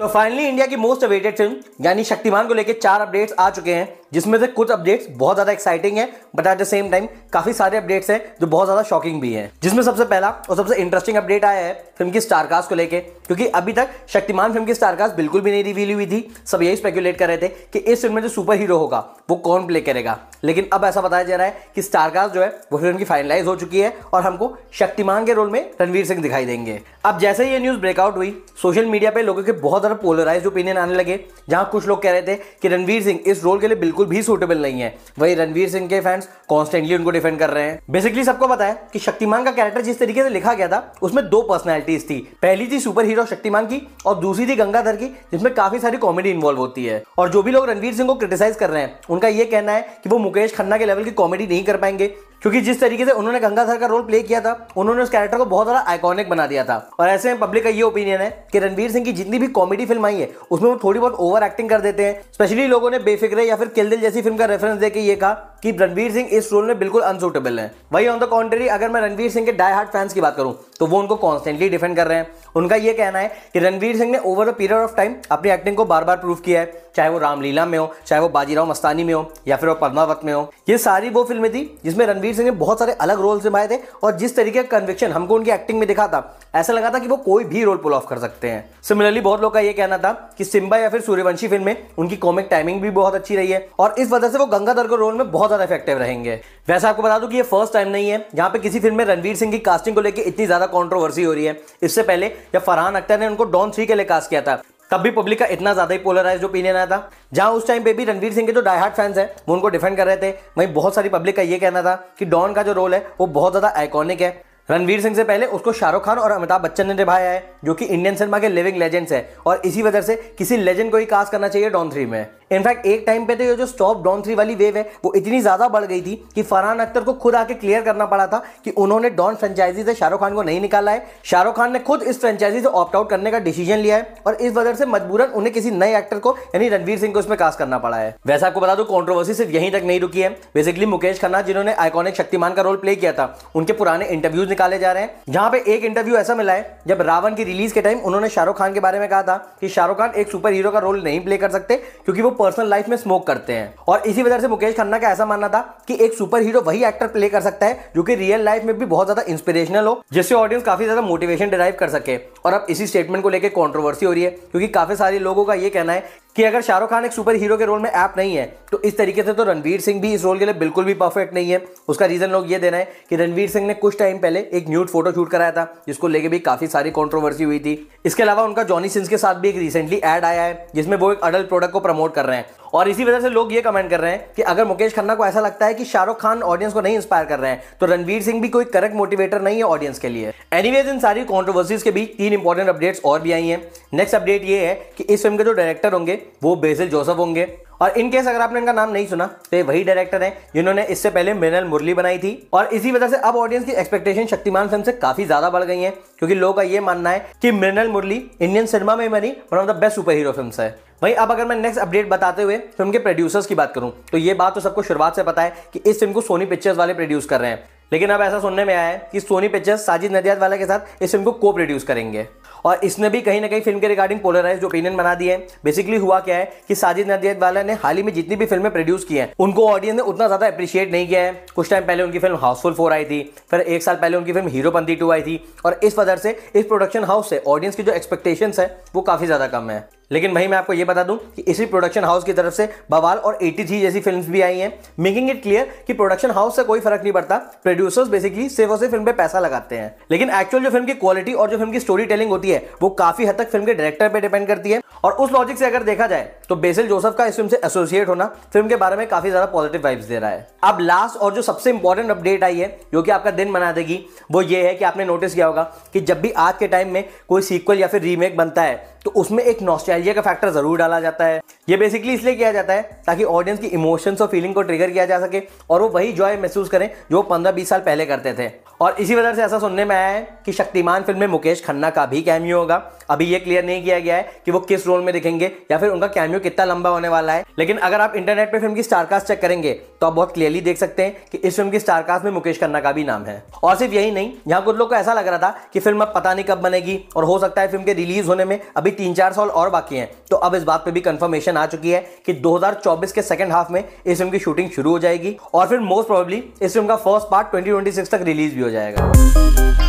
तो finally India की most awaited film यानी शक्तिमान को लेकर 4 अपडेट्स आ चुके हैं, जिसमें से कुछ अपडेट्स बहुत ज्यादा एक्साइटिंग है, but at the same time काफी सारे अपडेट्स हैं जो बहुत ज्यादा शॉकिंग भी हैं। जिसमें सबसे पहला और सबसे इंटरेस्टिंग अपडेट आया है फिल्म की स्टारकास्ट को लेकर, क्योंकि अभी तक शक्तिमान फिल्म की स्टारकास्ट बिल्कुल भी नहीं रिवील हुई थी। सब यही स्पेकुलेट कर रहे थे कि इस फिल्म में जो सुपर हीरो होगा वो कौन प्ले करेगा, लेकिन अब ऐसा बताया जा रहा है कि स्टारकास्ट जो है वो फिल्म की फाइनलाइज हो चुकी है और हमको शक्तिमान के रोल में रणवीर सिंह दिखाई देंगे। अब जैसे ही ये न्यूज ब्रेकआउट हुई, सोशल मीडिया पे लोगों के बहुत ज्यादा पोलराइज्ड ओपिनियन आने लगे, जहां कुछ लोग कह रहे थे कि रणवीर सिंह इस रोल के लिए बिल्कुल भी सूटेबल नहीं है, वही रणवीर सिंह के फैंस कॉन्स्टेंटली उनको डिफेंड कर रहे हैं। बेसिकली सबको पता है कि शक्तिमान का कैरेक्टर जिस तरीके से लिखा गया था उसमें 2 पर्सनैलिटीज थी। पहली थी सुपर हीरो शक्तिमान की और दूसरी थी गंगाधर की, जिसमें काफी सारी कॉमेडी इन्वॉल्व होती है। और जो भी लोग रणवीर सिंह को क्रिटिसाइज कर रहे हैं उनका यह कहना है कि वो मुकेश खन्ना के लेवल की कॉमेडी नहीं कर पाएंगे, क्योंकि जिस तरीके से उन्होंने गंगाधर का रोल प्ले किया था उन्होंने उस कैरेक्टर को बहुत ज्यादा आइकॉनिक बना दिया था। और ऐसे में पब्लिक का ये ओपिनियन है कि रणवीर सिंह की जितनी भी कॉमेडी फिल्म आई है उसमें वो थोड़ी बहुत ओवर एक्टिंग कर देते हैं। स्पेशली लोगों ने बेफिक्रे या फिर किल दिल जैसी फिल्म का रेफरेंस देके ये कहा कि रणवीर सिंह इस रोल में बिल्कुल अनसूटेबल है। वही ऑन द कॉन्ट्री अगर मैं रणवीर सिंह के डाई हार्ड फैंस की बात करूं तो वो उनको कॉन्स्टेंटली डिफेंड कर रहे हैं। उनका ये कहना है कि रणवीर सिंह ने over the period of time अपनी एक्टिंग को बार बार प्रूव किया है, चाहे वो रामलीला में हो, चाहे वो बाजीराव मस्तानी में हो, या फिर वो पद्मावत में हो। ये सारी वो फिल्में थी जिसमें रणवीर सिंह ने बहुत सारे अलग रोल निभाए थे और जिस तरीके का कन्विक्शन हमको उनकी एक्टिंग में दिखा था, ऐसा लगा था कि वो कोई भी रोल पुल ऑफ कर सकते हैं। सिमिलरली बहुत लोग का ये कहना था कि सिम्बा या फिर सूर्यवंशी फिल्म में उनकी कॉमिक टाइमिंग भी बहुत अच्छी रही है और इस वजह से वो गंगाधर के रोल में बहुत ज्यादा इफेक्टिव रहेंगे। वैसे आपको बता दूं कि ये फर्स्ट टाइम नहीं है जहां पे किसी फिल्म में रणवीर सिंह की कास्टिंग को लेकर इतनी ज्यादा कंट्रोवर्सी हो रही है। इससे पहले जब फरहान अख्तर ने उनको डॉन 3 के लिए कास्ट किया था तब भी पब्लिक का इतना ज्यादा ही पोलराइज्ड ओपिनियन आया था, जहां उस टाइम पे भी रणवीर सिंह के जो डाई हार्ड फैंस हैं वो उनको डिफेंड कर रहे थे। वहीं बहुत सारी पब्लिक का ये कहना था कि डॉन का जो रोल है वो बहुत ज्यादा आइकॉनिक है। रणवीर सिंह से पहले उसको शाहरुख खान और अमिताभ बच्चन ने निभाया है, जो कि इंडियन सिनेमा के लिविंग लेजेंड्स है, और इसी वजह से किसी लेजेंड को ही कास्ट करना चाहिए डॉन 3 में। इनफैक्ट एक टाइम पे तो ये जो स्टॉप डॉन 3 वाली वेव है वो इतनी ज्यादा बढ़ गई थी कि फरहान अख्तर को खुद आके क्लियर करना पड़ा था कि उन्होंने डॉन फ्रेंचाइजी से शाहरुख खान को नहीं निकाला है। शाहरुख खान ने खुद इस फ्रेंचाइजी से ऑप्ट आउट करने का डिसीजन लिया है और इस वजह से मजबूरन उन्हें किसी नए एक्टर को यानी रणवीर सिंह को इसमें कास्ट करना पड़ा है। वैसे आपको बता दूं कंट्रोवर्सी सिर्फ यहीं तक नहीं रुकी है। बेसिकली मुकेश खन्ना जिन्होंने आइकॉनिक शक्तिमान का रोल प्ले किया था उनके पुराने इंटरव्यूज निकाले जा रहे हैं, जहां पे एक इंटरव्यू ऐसा मिला है जब रावण की रिलीज के टाइम उन्होंने शाहरुख खान के बारे में कहा था कि शाहरुख खान एक सुपर हीरो का रोल नहीं प्ले कर सकते क्योंकि वो पर्सनल लाइफ में स्मोक करते हैं। और इसी वजह से मुकेश खन्ना का ऐसा मानना था कि एक सुपर हीरो वही एक्टर प्ले कर सकता है जो कि रियल लाइफ में भी बहुत ज्यादा इंस्पिरेशनल हो, जिससे ऑडियंस काफी ज्यादा मोटिवेशन डिराइव कर सके। और अब इसी स्टेटमेंट को लेकर कंट्रोवर्सी हो रही है, क्योंकि काफी सारे लोगों का ये कहना है कि अगर शाहरुख खान एक सुपर हीरो के रोल में ऐप्ट नहीं है तो इस तरीके से तो रणवीर सिंह भी इस रोल के लिए बिल्कुल भी परफेक्ट नहीं है। उसका रीजन लोग ये देना है कि रणवीर सिंह ने कुछ टाइम पहले एक न्यूड फोटो शूट कराया था, जिसको लेके भी काफी सारी कंट्रोवर्सी हुई थी। इसके अलावा उनका जॉनी सिंस के साथ भी एक रिसेंटली ऐड आया है जिसमें वो एक अडल्ट प्रोडक्ट को प्रमोट कर रहे हैं। और इसी वजह से लोग ये कमेंट कर रहे हैं कि अगर मुकेश खन्ना को ऐसा लगता है कि शाहरुख खान ऑडियंस को नहीं इंस्पायर कर रहे हैं तो रणवीर सिंह भी कोई करेक्ट मोटिवेटर नहीं है ऑडियंस के लिए। एनीवेज इन सारी कंट्रोवर्सीज के बीच 3 इंपॉर्टेंट अपडेट्स और भी आई हैं। नेक्स्ट अपडेट ये है कि इस फिल्म के जो डायरेक्टर होंगे वो बेसिल जोसेफ होंगे, और इन केस अगर आपने इनका नाम नहीं सुना तो ये वही डायरेक्टर हैं जिन्होंने इससे पहले मृणाल मुरली बनाई थी। और इसी वजह से अब ऑडियंस की एक्सपेक्टेशन शक्तिमान फिल्म से काफी ज्यादा बढ़ गई है, क्योंकि लोगों का ये मानना है कि मृणाल मुरली इंडियन सिनेमा में बनी one of the best super hero films है। वहीं अब अगर मैं नेक्स्ट अपडेट बताते हुए फिल्म के प्रोड्यूसर्स की बात करूं तो ये बात तो सबको शुरुआत से पता है कि इस फिल्म को सोनी पिक्चर्स वाले प्रोड्यूस कर रहे हैं, लेकिन अब ऐसा सुनने में आया है कि सोनी पिक्चर्स साजिद नडियाडवाला के साथ इस फिल्म को को प्रोड्यूस करेंगे। और इसने भी कहीं ना कहीं फिल्म के रिगार्डिंग पोलराइज्ड ओपिनियन बना दिए हैं। बेसिकली हुआ क्या है कि साजिद नडियाडवाला ने हाल ही में जितनी भी फिल्में प्रोड्यूस की हैं उनको ऑडियंस ने उतना ज्यादा अप्रिशिएट नहीं किया है। कुछ टाइम पहले उनकी फिल्म हाउसफुल 4 आई थी, फिर 1 साल पहले उनकी फिल्म हीरोपंती 2 आई थी, और इस वजह से इस प्रोडक्शन हाउस से ऑडियंस की जो एक्सपेक्टेशंस है वो काफी ज्यादा कम है। लेकिन वहीं मैं आपको ये बता दूं कि इसी प्रोडक्शन हाउस की तरफ से बवाल और 83 जैसी फिल्म्स भी आई हैं, मेकिंग इट क्लियर कि प्रोडक्शन हाउस से कोई फर्क नहीं पड़ता, प्रोड्यूसर्स बेसिकली सिर्फ और सिर्फ फिल्म पे पैसा लगाते हैं। लेकिन एक्चुअल जो फिल्म की क्वालिटी और जो फिल्म की स्टोरी टेलिंग होती है वो काफी हद तक फिल्म के डायरेक्टर पे डिपेंड करती है। और उस लॉजिक से अगर देखा जाए तो बेसिल जोसेफ का इस फिल्म से एसोसिएट होना फिल्म के बारे में काफी ज्यादा पॉजिटिव वाइब्स दे रहा है। अब लास्ट और जो सबसे इंपॉर्टेंट अपडेट आई है जो कि आपका दिन बना देगी वो ये है कि आपने नोटिस किया होगा कि जब भी आज के टाइम में कोई सीक्वल या फिर रीमेक बनता है तो उसमें एक नॉस्टैल्जिया का फैक्टर जरूर डाला जाता है। ये बेसिकली इसलिए किया जाता है ताकि ऑडियंस की इमोशंस और फीलिंग को ट्रिगर किया जा सके और वो वही जॉय महसूस करें जो 15-20 साल पहले करते थे। और इसी वजह से ऐसा सुनने में आया है कि शक्तिमान फिल्म में मुकेश खन्ना का भी कैमियो होगा। अभी ये क्लियर नहीं किया गया है कि वो किस रोल में दिखेंगे या फिर उनका कैमियो कितना लंबा होने वाला है, लेकिन अगर आप इंटरनेट पे फिल्म की स्टारकास्ट चेक करेंगे तो आप बहुत क्लियरली देख सकते हैं कि इस फिल्म की स्टारकास्ट में मुकेश खन्ना का भी नाम है। और सिर्फ यही नहीं, यहाँ कुछ लोग को ऐसा लग रहा था कि फिल्म अब पता नहीं कब बनेगी और हो सकता है फिल्म के रिलीज होने में अभी 3-4 साल और बाकी बाकी हैं। तो अब इस बात पे भी कंफर्मेशन आ चुकी है कि 2024 के सेकंड हाफ में इस फिल्म की शूटिंग शुरू हो जाएगी और फिर मोस्ट प्रोबेबली इस फिल्म का फर्स्ट पार्ट 2026 तक रिलीज भी हो जाएगा।